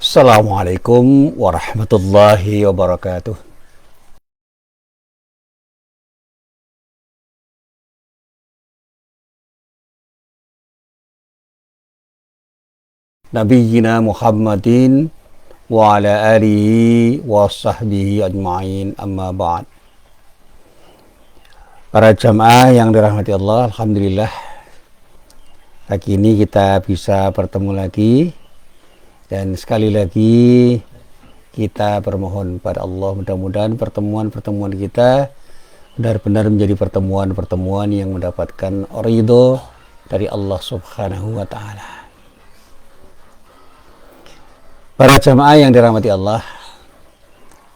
Assalamualaikum warahmatullahi wabarakatuh. Nabiyyina Muhammadin wa ala alihi wa sahbihi ajma'in, amma ba'd. Para jamaah yang dirahmati Allah, alhamdulillah pagi ini kita bisa bertemu lagi, dan sekali lagi kita bermohon pada Allah, mudah-mudahan pertemuan-pertemuan kita benar-benar menjadi pertemuan-pertemuan yang mendapatkan ridho dari Allah Subhanahu wa Ta'ala. Para jamaah yang dirahmati Allah,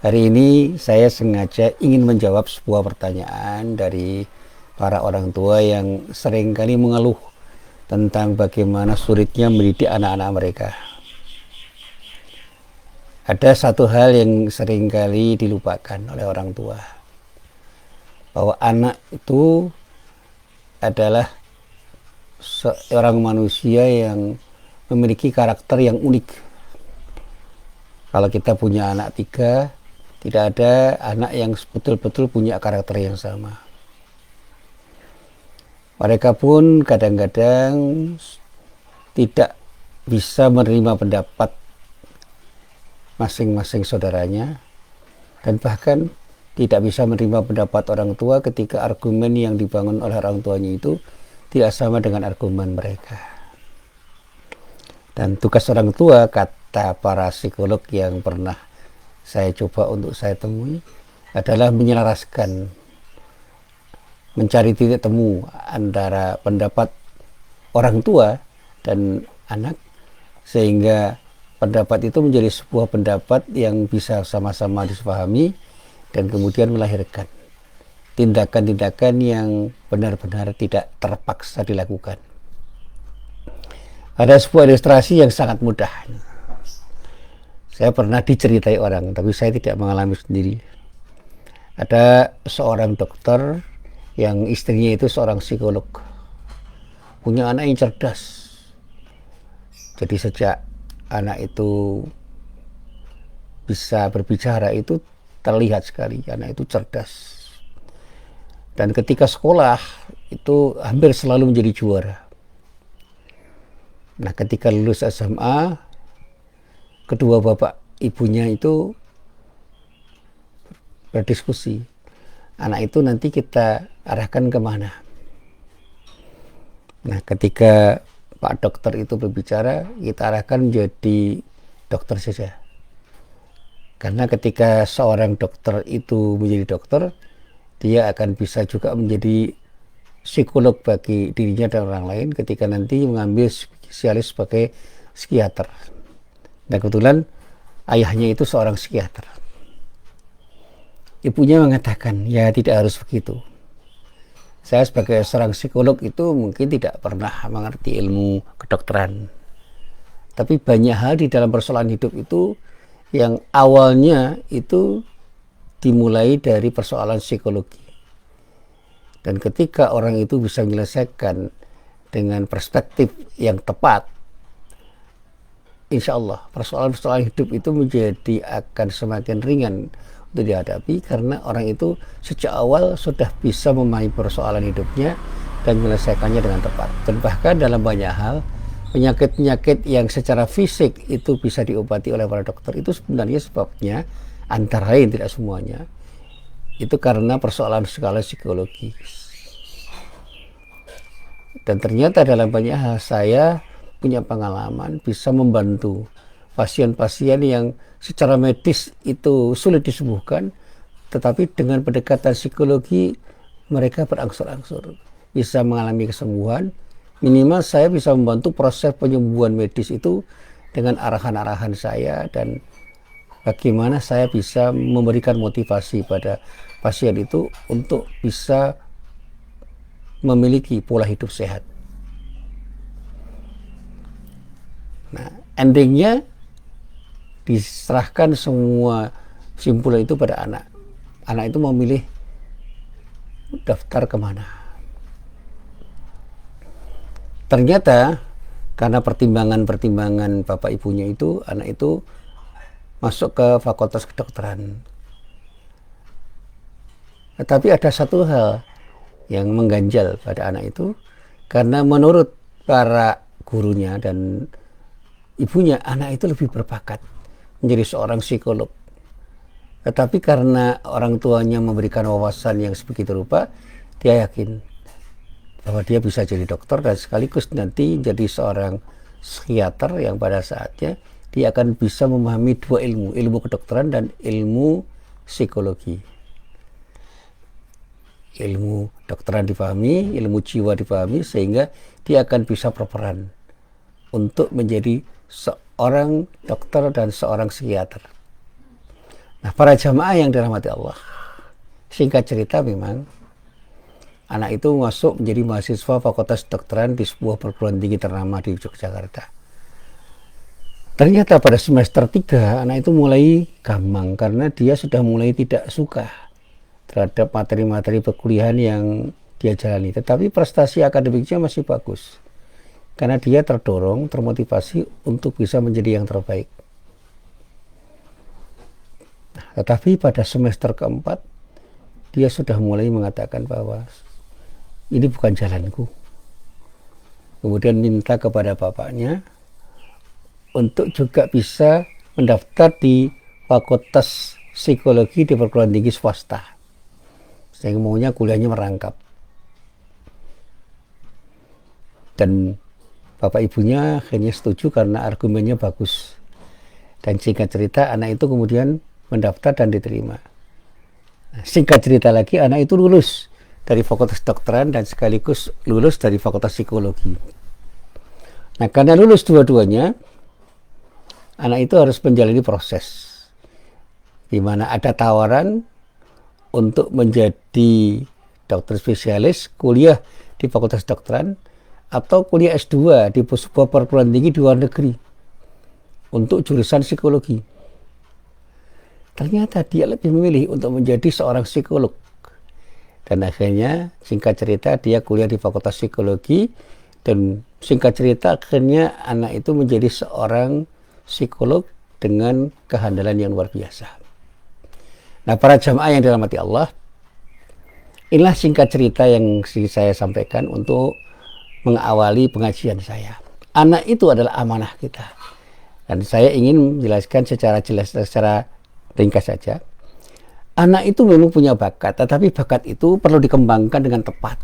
hari ini saya sengaja ingin menjawab sebuah pertanyaan dari para orang tua yang seringkali mengeluh tentang bagaimana sulitnya mendidik anak-anak mereka. Ada satu hal yang seringkali dilupakan oleh orang tua, bahwa anak itu adalah seorang manusia yang memiliki karakter yang unik. Kalau kita punya anak 3, tidak ada anak yang betul-betul punya karakter yang sama. Mereka pun kadang-kadang tidak bisa menerima pendapat masing-masing saudaranya, dan bahkan tidak bisa menerima pendapat orang tua ketika argumen yang dibangun oleh orang tuanya itu tidak sama dengan argumen mereka. Dan tugas orang tua, kata para psikolog yang pernah saya coba untuk saya temui, adalah menyelaraskan, mencari titik temu antara pendapat orang tua dan anak, sehingga pendapat itu menjadi sebuah pendapat yang bisa sama-sama disepahami dan kemudian melahirkan tindakan-tindakan yang benar-benar tidak terpaksa dilakukan. Ada sebuah ilustrasi yang sangat mudah. Saya pernah diceritai orang, tapi saya tidak mengalami sendiri. Ada seorang dokter yang istrinya itu seorang psikolog, punya anak yang cerdas. Jadi sejak anak itu bisa berbicara itu terlihat sekali anak itu cerdas. Dan ketika sekolah itu hampir selalu menjadi juara. Nah, ketika lulus SMA, kedua bapak ibunya itu berdiskusi, anak itu nanti kita arahkan kemana. Nah, ketika Pak Dokter itu berbicara, kita arahkan menjadi dokter saja. Karena ketika seorang dokter itu menjadi dokter, dia akan bisa juga menjadi psikolog bagi dirinya dan orang lain ketika nanti mengambil spesialis sebagai psikiater. Dan kebetulan ayahnya itu seorang psikiater. Ibunya mengatakan, ya tidak harus begitu. Saya sebagai seorang psikolog itu mungkin tidak pernah mengerti ilmu kedokteran. Tapi banyak hal di dalam persoalan hidup itu yang awalnya itu dimulai dari persoalan psikologi. Dan ketika orang itu bisa menyelesaikan dengan perspektif yang tepat, insya Allah persoalan-persoalan hidup itu menjadi akan semakin ringan untuk dihadapi, karena orang itu sejak awal sudah bisa memahami persoalan hidupnya dan menyelesaikannya dengan tepat. Dan bahkan dalam banyak hal, penyakit-penyakit yang secara fisik itu bisa diobati oleh para dokter, itu sebenarnya sebabnya antara lain, tidak semuanya, itu karena persoalan skala psikologi. Dan ternyata dalam banyak hal saya punya pengalaman bisa membantu pasien-pasien yang secara medis itu sulit disembuhkan, tetapi dengan pendekatan psikologi mereka berangsur-angsur bisa mengalami kesembuhan. Minimal saya bisa membantu proses penyembuhan medis itu dengan arahan-arahan saya, dan bagaimana saya bisa memberikan motivasi pada pasien itu untuk bisa memiliki pola hidup sehat. Nah, endingnya diserahkan semua simpulan itu pada anak. Anak itu memilih daftar kemana. Ternyata karena pertimbangan-pertimbangan bapak ibunya itu, anak itu masuk ke fakultas kedokteran. Tetapi ada satu hal yang mengganjal pada anak itu, karena menurut para gurunya dan ibunya, anak itu lebih berbakat menjadi seorang psikolog. Tetapi karena orang tuanya memberikan wawasan yang sebegitu rupa, dia yakin bahwa dia bisa jadi dokter dan sekaligus nanti jadi seorang psikiater yang pada saatnya dia akan bisa memahami dua ilmu, ilmu kedokteran dan ilmu psikologi. Ilmu kedokteran dipahami, ilmu jiwa dipahami, sehingga dia akan bisa berperan untuk menjadi seorang dokter dan seorang psikiater. Nah, para jamaah yang dirahmati Allah, singkat cerita memang anak itu masuk menjadi mahasiswa fakultas kedokteran di sebuah perguruan tinggi ternama di Yogyakarta. Ternyata pada semester 3 anak itu mulai gamang karena dia sudah mulai tidak suka terhadap materi-materi perkuliahan yang dia jalani. Tetapi prestasi akademiknya masih bagus karena dia terdorong, termotivasi untuk bisa menjadi yang terbaik. Tetapi pada semester keempat dia sudah mulai mengatakan bahwa ini bukan jalanku. Kemudian minta kepada bapaknya untuk juga bisa mendaftar di fakultas psikologi di perguruan tinggi swasta. Saya maunya kuliahnya merangkap. Dan bapak ibunya akhirnya setuju karena argumennya bagus. Dan singkat cerita anak itu kemudian mendaftar dan diterima. Singkat cerita lagi, anak itu lulus dari fakultas kedokteran dan sekaligus lulus dari fakultas psikologi. Nah, karena lulus dua-duanya, anak itu harus menjalani proses di mana ada tawaran untuk menjadi dokter spesialis, kuliah di fakultas kedokteran, atau kuliah S2 di sebuah perguruan tinggi di luar negeri untuk jurusan psikologi. Ternyata dia lebih memilih untuk menjadi seorang psikolog. Dan akhirnya singkat cerita dia kuliah di fakultas psikologi, dan singkat cerita akhirnya anak itu menjadi seorang psikolog dengan kehandalan yang luar biasa. Nah, para jamaah yang dirahmati Allah, inilah singkat cerita yang saya sampaikan untuk mengawali pengajian saya. Anak itu adalah amanah kita. Dan saya ingin menjelaskan secara jelas, secara ringkas saja. Anak itu memang punya bakat, tetapi bakat itu perlu dikembangkan dengan tepat.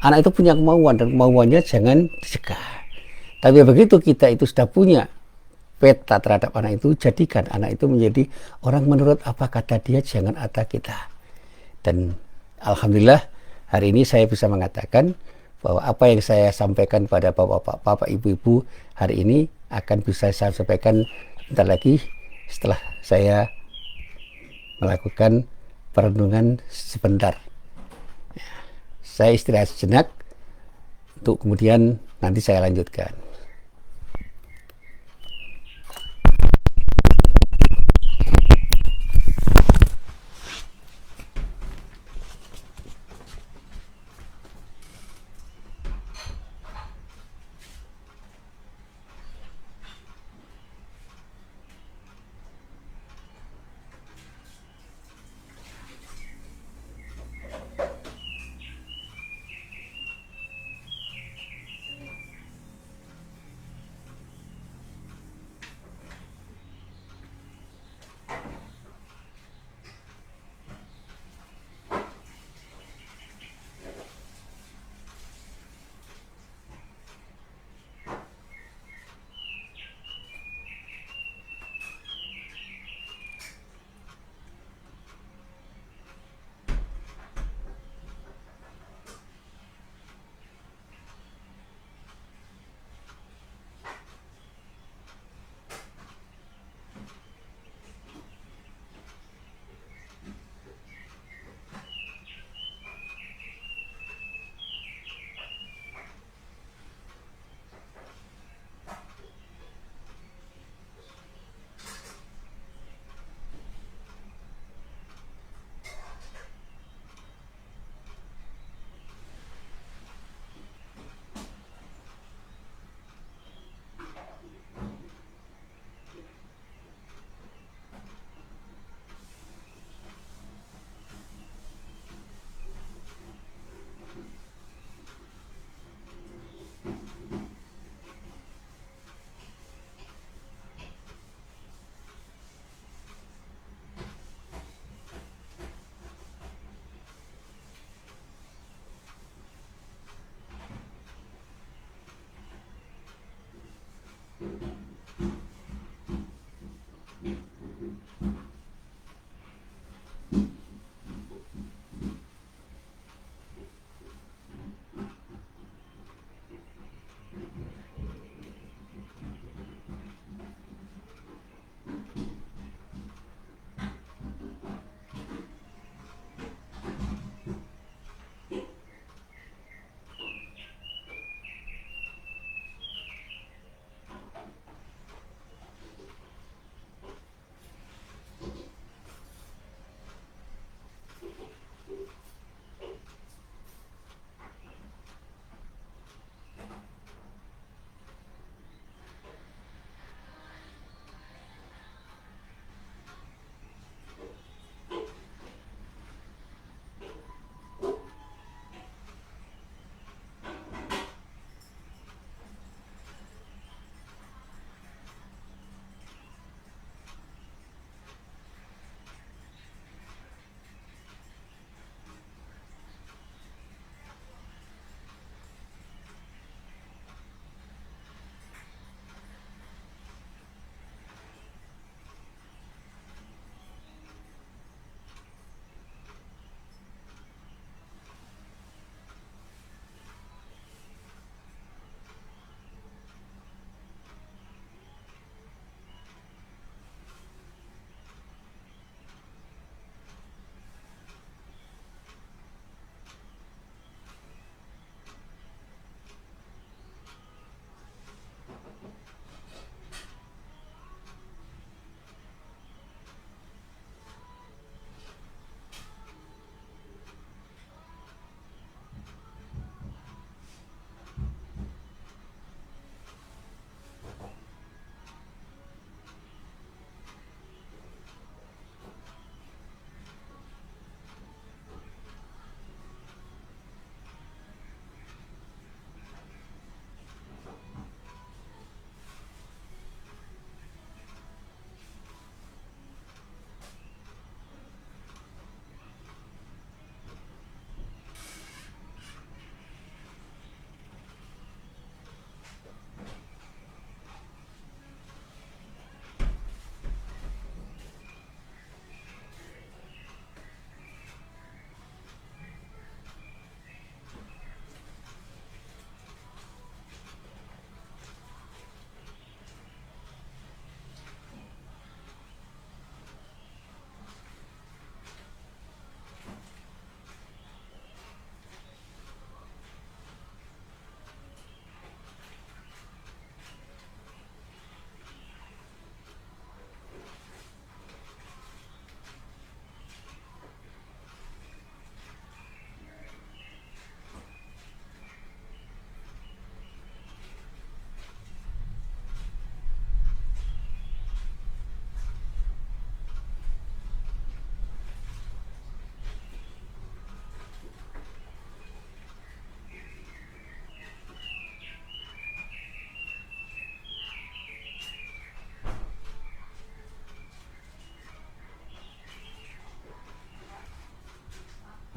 Anak itu punya kemauan, dan kemauannya jangan dicegah. Tapi begitu kita itu sudah punya peta terhadap anak itu, jadikan anak itu menjadi orang menurut apa kata dia, jangan kata kita. Dan alhamdulillah hari ini saya bisa mengatakan bahwa apa yang saya sampaikan pada bapak-bapak, ibu-ibu hari ini akan bisa saya sampaikan sebentar lagi setelah saya melakukan perenungan sebentar. Saya istirahat sejenak untuk kemudian nanti saya lanjutkan.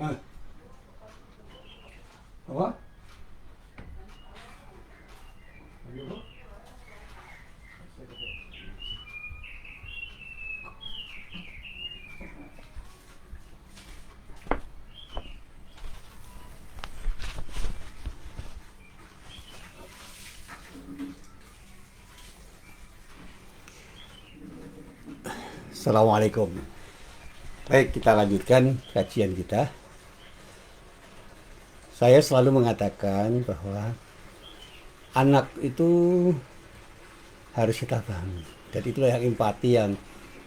Hah? Apa? Assalamualaikum. Baik, kita lanjutkan kajian kita. Saya selalu mengatakan bahwa anak itu harus kita pahami. Dan itulah yang empati yang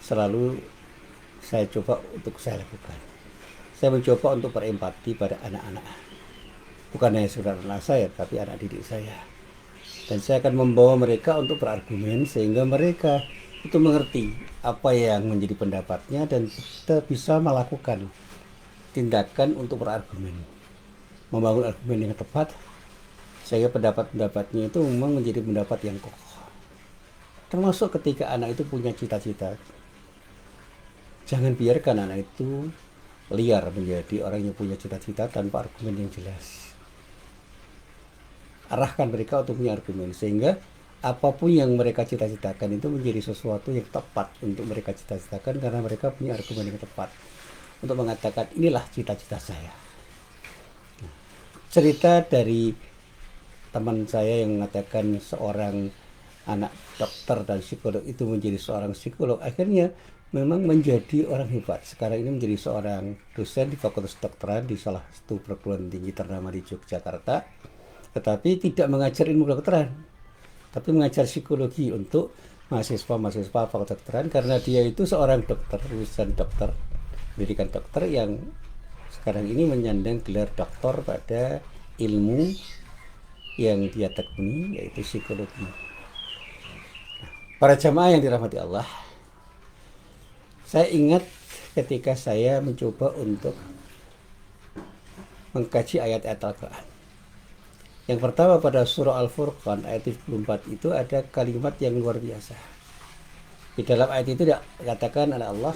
selalu saya coba untuk saya lakukan. Saya mencoba untuk berempati pada anak-anak. Bukan hanya saudara anak saya, tapi anak didik saya. Dan saya akan membawa mereka untuk berargumen sehingga mereka itu mengerti apa yang menjadi pendapatnya dan kita bisa melakukan tindakan untuk berargumen, membangun argumen yang tepat sehingga pendapat-pendapatnya itu memang menjadi pendapat yang kokoh. Termasuk ketika anak itu punya cita-cita, jangan biarkan anak itu liar menjadi orang yang punya cita-cita tanpa argumen yang jelas. Arahkan mereka untuk punya argumen sehingga apapun yang mereka cita-citakan itu menjadi sesuatu yang tepat untuk mereka cita-citakan, karena mereka punya argumen yang tepat untuk mengatakan inilah cita-cita saya. Cerita dari teman saya yang mengatakan seorang anak dokter dan psikolog itu menjadi seorang psikolog, akhirnya memang menjadi orang hebat. Sekarang ini menjadi seorang dosen di Fakultas Kedokteran di salah satu perguruan tinggi ternama di Yogyakarta, tetapi tidak mengajar ilmu kedokteran, tapi mengajar psikologi untuk mahasiswa-mahasiswa Fakultas Kedokteran, karena dia itu seorang dokter, lulusan dokter, pendidikan dokter yang sekarang ini menyandang gelar doktor pada ilmu yang dia tekuni, yaitu psikologi. Para jamaah yang dirahmati Allah, saya ingat ketika saya mencoba untuk mengkaji ayat-ayat Al-Quran. Yang pertama pada surah Al-Furqan ayat 74 itu ada kalimat yang luar biasa. Di dalam ayat itu dikatakan oleh Allah,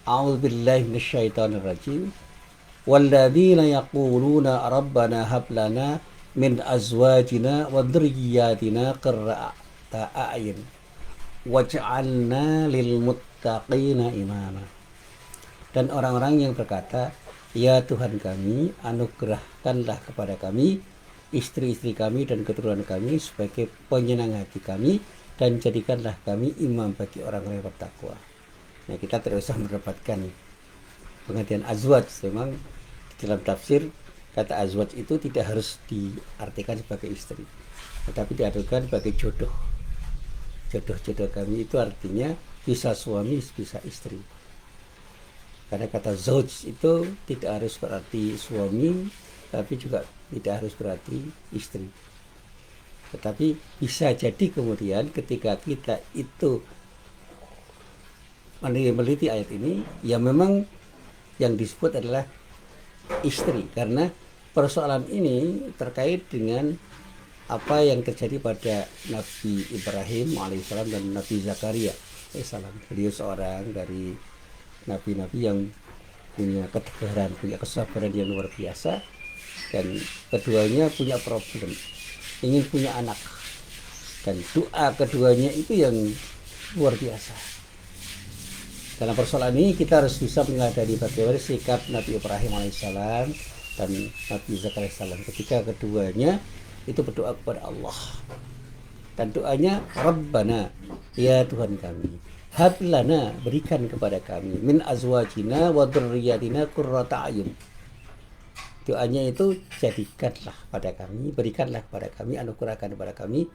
A'udzubillahi minasyaitonirrajim. Walladzina yaquluna rabbana hab lana min azwajina wa dzurriyyatina qurrata a'yun waj'alna lil muttaqina imama. Dan orang-orang yang berkata, ya Tuhan kami, anugerahkanlah kepada kami istri-istri kami dan keturunan kami sebagai penyenang hati kami, dan jadikanlah kami imam bagi orang-orang yang bertakwa. Nah, kita tidak usah mendapatkan pengertian azwaj. Memang dalam tafsir kata azwaj itu tidak harus diartikan sebagai istri, tetapi diartikan sebagai jodoh. Jodoh-jodoh kami itu artinya bisa suami, bisa istri. Karena kata zauj itu tidak harus berarti suami, tapi juga tidak harus berarti istri. Tetapi bisa jadi kemudian ketika kita itu meneliti ayat ini, ya memang yang disebut adalah istri, karena persoalan ini terkait dengan apa yang terjadi pada Nabi Ibrahim alaihissalam dan Nabi Zakaria alaihissalam. Beliau seorang dari nabi-nabi yang punya ketegaran, punya kesabaran yang luar biasa, dan keduanya punya problem, ingin punya anak, dan doa keduanya itu yang luar biasa. Dalam persoalan ini kita harus bisa menyadari bagaimana sikap Nabi Ibrahim alaihissalam dan Nabi Zakaria alaihissalam ketika keduanya itu berdoa kepada Allah. Dan doanya, Rabbana, ya Tuhan kami, hab lana, berikan kepada kami, min azwajina wa dzurriyyatina qurrata a'yun. Doanya itu, jadikanlah pada kami, berikanlah kepada kami, anugerahkan kepada kami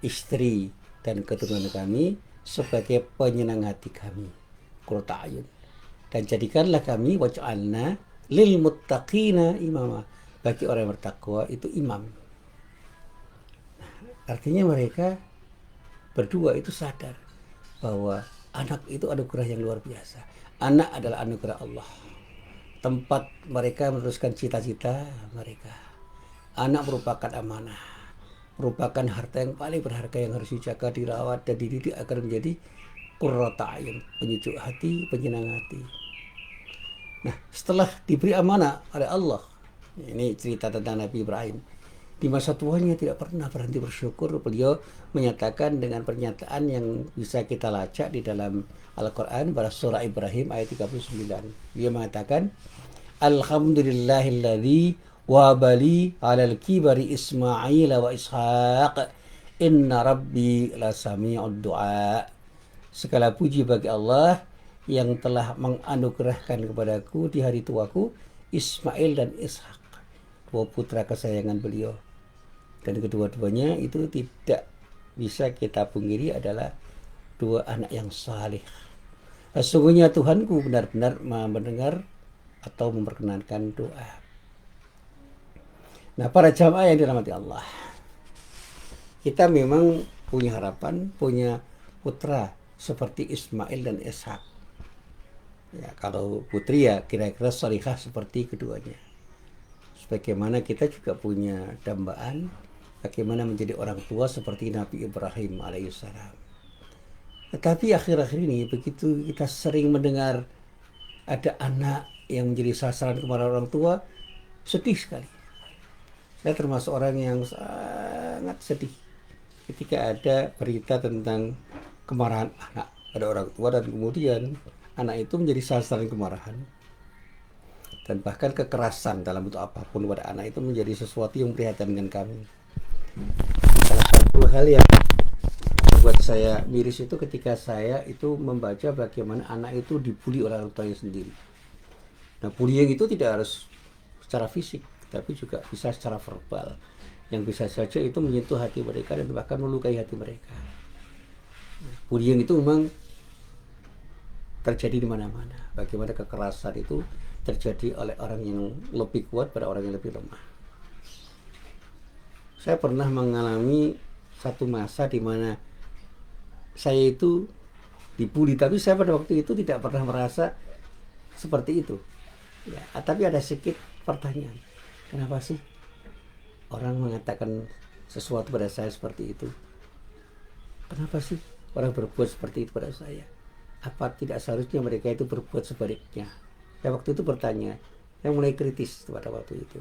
istri dan keturunan kami sebagai penyenang hati kami, qurrata a'yun. Dan jadikanlah kami waj'alna lil muttaqina imama, bagi orang yang bertakwa itu imam. Artinya mereka berdua itu sadar bahwa anak itu anugerah yang luar biasa. Anak adalah anugerah Allah, tempat mereka meneruskan cita-cita mereka. Anak merupakan amanah, merupakan harta yang paling berharga yang harus dijaga, dirawat, dan dididik agar menjadi qurrata a'yun, penyejuk hati, penyenang hati. Nah, setelah diberi amanah oleh Allah, ini cerita tentang Nabi Ibrahim. Di masa tuanya tidak pernah berhenti bersyukur. Beliau menyatakan dengan pernyataan yang bisa kita lacak di dalam Al-Quran pada surah Ibrahim ayat 39. Dia mengatakan, Alhamdulillahilladzi wabali alal kibari Ismail wa Ishaq, inna rabbi lasami'ud du'a. Segala puji bagi Allah yang telah menganugerahkan kepadaku di hari tuaku Ismail dan Ishak, dua putra kesayangan beliau. Dan kedua-duanya itu tidak bisa kita pungkiri adalah dua anak yang saleh. Sesungguhnya Tuhanku benar-benar mendengar atau memperkenankan doa. Nah, para jamaah yang dirahmati Allah, kita memang punya harapan, punya putra seperti Ismail dan Ishak. Ya, kalau putri ya kira-kira salihah seperti keduanya. Sebagaimana kita juga punya dambaan bagaimana menjadi orang tua seperti Nabi Ibrahim alaihissalam. Tetapi akhir-akhir ini begitu kita sering mendengar ada anak yang menjadi sasaran kepada orang tua, sedih sekali. Saya termasuk orang yang sangat sedih ketika ada berita tentang kemarahan anak pada orang tua dan kemudian anak itu menjadi sasaran kemarahan dan bahkan kekerasan dalam bentuk apapun pada anak itu menjadi sesuatu yang memprihatinkan kami. Salah satu hal yang buat saya miris itu ketika saya itu membaca bagaimana anak itu dibully oleh orang tuanya sendiri. Nah, bullying itu tidak harus secara fisik, tapi juga bisa secara verbal, yang bisa saja itu menyentuh hati mereka dan bahkan melukai hati mereka. Bullying itu memang terjadi di mana-mana. Bagaimana kekerasan itu terjadi oleh orang yang lebih kuat pada orang yang lebih lemah. Saya pernah mengalami satu masa di mana saya itu dibully, tapi saya pada waktu itu tidak pernah merasa seperti itu. Ya, tapi ada sedikit pertanyaan. Kenapa sih orang mengatakan sesuatu pada saya seperti itu? Kenapa sih orang berbuat seperti itu pada saya? Apa tidak seharusnya mereka itu berbuat sebaliknya? Saya waktu itu bertanya. Saya mulai kritis pada waktu itu.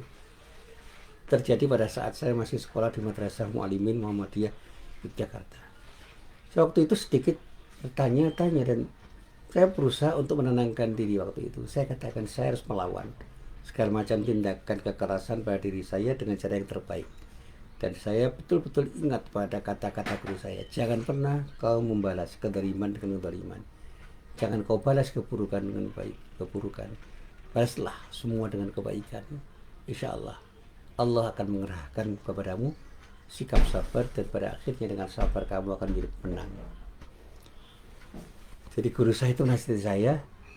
Terjadi pada saat saya masih sekolah di Madrasah Mu'alimin Muhammadiyah Yogyakarta. Saya waktu itu sedikit bertanya-tanya dan saya berusaha untuk menenangkan diri waktu itu. Saya katakan saya harus melawan segala macam tindakan kekerasan pada diri saya dengan cara yang terbaik. Dan saya betul-betul ingat pada kata-kata guru saya. Jangan pernah kau membalas kedoliman dengan kedoliman. Jangan kau balas keburukan dengan keburukan. Balaslah semua dengan kebaikan. Insya Allah, Allah akan mengerahkan kepadamu sikap sabar dan pada akhirnya dengan sabar kamu akan menjadi pemenang. Jadi guru saya itu nasihat saya,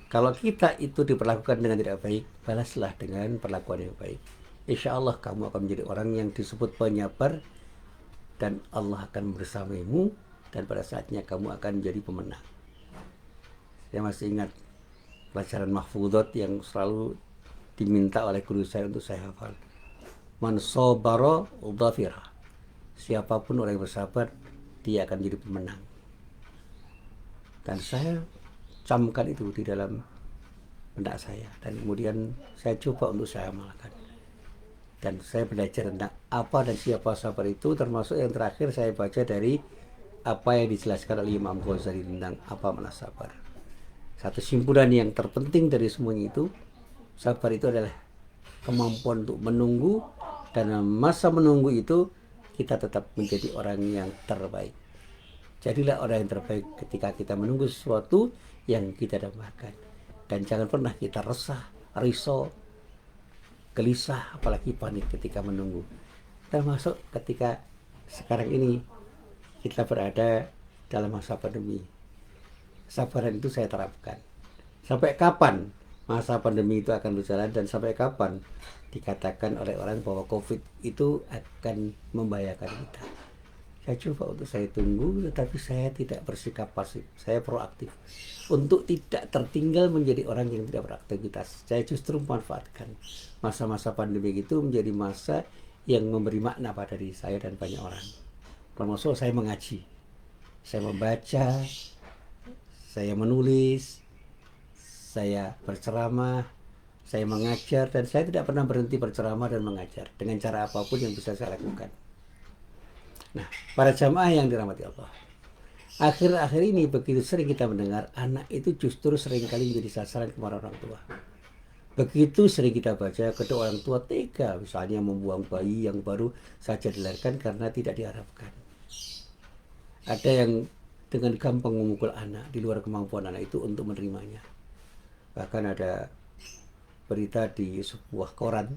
kalau kita itu diperlakukan dengan tidak baik, balaslah dengan perlakuan yang baik. Insya Allah kamu akan menjadi orang yang disebut penyabar dan Allah akan bersamamu dan pada saatnya kamu akan menjadi pemenang. Saya masih ingat pelajaran mahfudot yang selalu diminta oleh guru saya untuk saya hafal. Man sabara dhafira. Siapapun orang yang bersabar, dia akan jadi pemenang. Dan saya camkan itu di dalam benak saya. Dan kemudian saya coba untuk saya amalkan. Dan saya belajar tentang apa dan siapa sabar itu, termasuk yang terakhir saya baca dari apa yang dijelaskan oleh Imam Ghazali tentang apa makna sabar. Satu simpulan yang terpenting dari semuanya itu, sabar itu adalah kemampuan untuk menunggu, dan masa menunggu itu kita tetap menjadi orang yang terbaik. Jadilah orang yang terbaik ketika kita menunggu sesuatu yang kita dambakan. Dan jangan pernah kita resah, risau, gelisah, apalagi panik ketika menunggu. Termasuk ketika sekarang ini kita berada dalam masa pandemi. Sabaran itu saya terapkan. Sampai kapan masa pandemi itu akan berjalan dan sampai kapan dikatakan oleh orang bahwa COVID itu akan membahayakan kita. Saya coba untuk saya tunggu, tetapi saya tidak bersikap pasif. Saya proaktif untuk tidak tertinggal menjadi orang yang tidak beraktivitas. Saya justru memanfaatkan masa-masa pandemi itu menjadi masa yang memberi makna pada diri saya dan banyak orang. Termasuk saya mengaji, saya membaca, saya menulis, saya berceramah, saya mengajar, dan saya tidak pernah berhenti berceramah dan mengajar dengan cara apapun yang bisa saya lakukan. Nah, para jamaah yang dirahmati Allah, akhir-akhir ini begitu sering kita mendengar anak itu justru seringkali menjadi sasaran kemarahan orang tua. Begitu sering kita baca kedua orang tua tega, misalnya membuang bayi yang baru saja dilahirkan karena tidak diharapkan. Ada yang dengan gampang memukul anak di luar kemampuan anak itu untuk menerimanya. Bahkan ada berita di sebuah koran,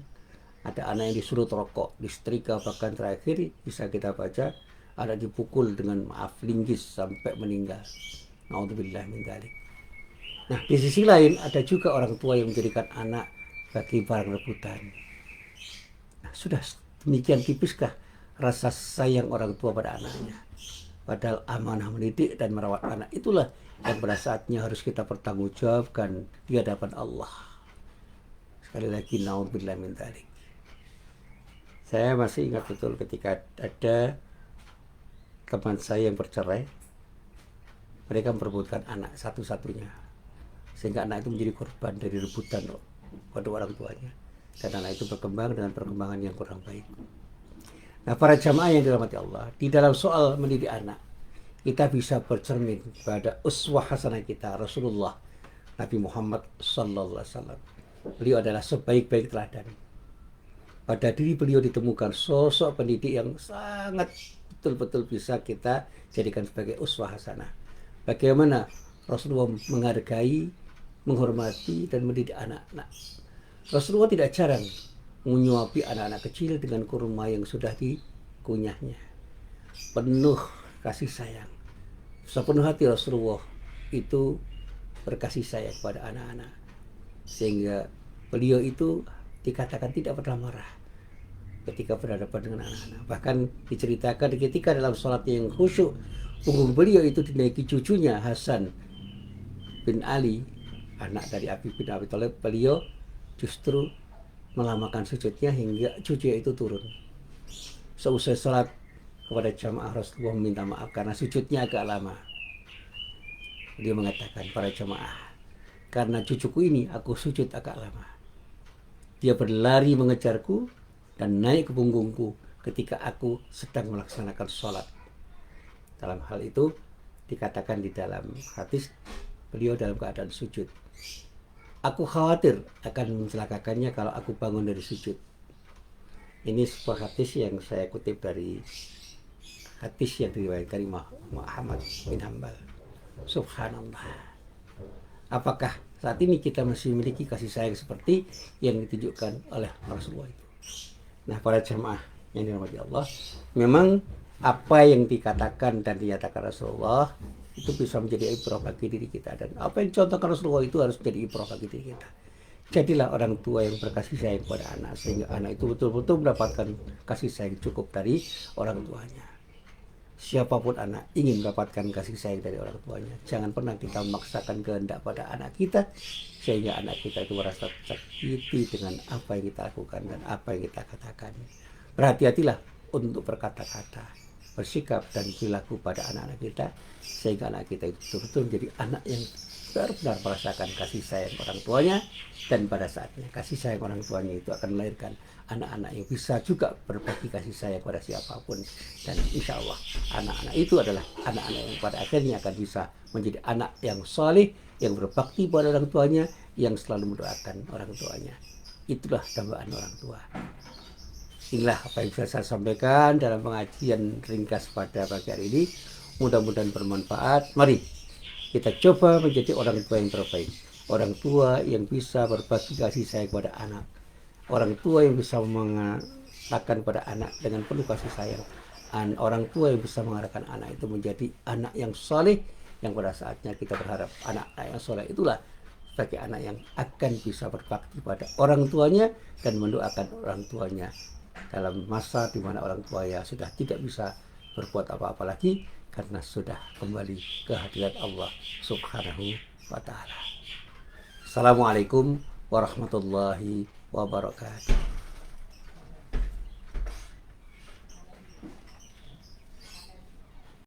ada anak yang disuruh rokok, disetrika, bahkan terakhir bisa kita baca ada dipukul dengan linggis sampai meninggal. Naudzubillah min dzalik. Nah, di sisi lain ada juga orang tua yang menjadikan anak bagi barang rebutan. Nah, sudah demikian tipiskah rasa sayang orang tua pada anaknya? Padahal amanah mendidik dan merawat anak itulah yang pada saatnya harus kita pertanggungjawabkan di hadapan Allah. Sekali lagi, naudzubillah min dzalik. Saya masih ingat betul ketika ada teman saya yang bercerai, mereka memperebutkan anak satu-satunya, sehingga anak itu menjadi korban dari rebutan pada orang tuanya, dan anak itu berkembang dengan perkembangan yang kurang baik. Nah, para jamaah yang dirahmati Allah, di dalam soal mendidik anak, kita bisa bercermin pada uswah hasanah kita, Rasulullah Nabi Muhammad sallallahu alaihi wasallam. Beliau adalah sebaik-baik teladan. Pada diri beliau ditemukan sosok pendidik yang sangat betul-betul bisa kita jadikan sebagai uswah hasanah. Bagaimana Rasulullah menghargai, menghormati, dan mendidik anak-anak. Rasulullah tidak jarang menyuapi anak-anak kecil dengan kurma yang sudah dikunyahnya. Penuh kasih sayang. Sepenuh hati Rasulullah itu berkasih sayang kepada anak-anak. Sehingga beliau itu dikatakan tidak pernah marah ketika berhadapan dengan anak-anak. Bahkan diceritakan ketika dalam sholat yang khusyuk, punggung beliau itu dinaiki cucunya Hasan bin Ali, anak dari Abi bin Abi Thalib. Beliau justru melamakan sujudnya hingga cucunya itu turun. Seusai sholat kepada jamaah, Rasulullah meminta maaf karena sujudnya agak lama. Dia mengatakan, para jamaah, karena cucuku ini aku sujud agak lama. Dia berlari mengejarku dan naik ke punggungku ketika aku sedang melaksanakan sholat. Dalam hal itu dikatakan di dalam hadis, beliau dalam keadaan sujud. Aku khawatir akan mencelakakannya kalau aku bangun dari sujud. Ini sebuah hadis yang saya kutip dari hadis yang diriwayatkan Imam Ahmad bin Hanbal. Subhanallah. Apakah saat ini kita masih memiliki kasih sayang seperti yang ditunjukkan oleh Rasulullah itu? Nah, para jamaah yang dirahmati Allah, memang apa yang dikatakan dan dinyatakan Rasulullah itu bisa menjadi ibrah bagi diri kita, dan apa yang dicontohkan Rasulullah itu harus menjadi ibrah bagi diri kita. Jadilah orang tua yang berkasih sayang kepada anak, sehingga anak itu betul-betul mendapatkan kasih sayang cukup dari orang tuanya. Siapapun anak ingin mendapatkan kasih sayang dari orang tuanya. Jangan pernah kita memaksakan kehendak pada anak kita sehingga anak kita itu merasa tersakiti dengan apa yang kita lakukan dan apa yang kita katakan. Berhati-hatilah untuk berkata-kata, bersikap dan perilaku pada anak-anak kita sehingga anak kita itu betul-betul menjadi anak yang benar-benar merasakan kasih sayang orang tuanya, dan pada saatnya kasih sayang orang tuanya itu akan melahirkan anak-anak yang bisa juga berbagi kasih sayang kepada siapapun, dan insya Allah anak-anak itu adalah anak-anak yang pada akhirnya akan bisa menjadi anak yang soleh, yang berbakti pada orang tuanya, yang selalu mendoakan orang tuanya. Itulah dambaan orang tua. Inilah apa yang bisa saya sampaikan dalam pengajian ringkas pada pagi hari ini. Mudah-mudahan bermanfaat. Mari kita coba menjadi orang tua yang terbaik. Orang tua yang bisa berbagi kasih sayang kepada anak. Orang tua yang bisa mengatakan pada anak dengan penuh kasih sayang. Orang tua yang bisa mengarahkan anak itu menjadi anak yang soleh, yang pada saatnya kita berharap anak yang soleh itulah sebagai anak yang akan bisa berbakti pada orang tuanya dan mendoakan orang tuanya dalam masa di mana orang tuanya sudah tidak bisa berbuat apa-apa lagi karena sudah kembali ke hadirat Allah Subhanahu wa ta'ala. Assalamualaikum warahmatullahi wabarakatuh.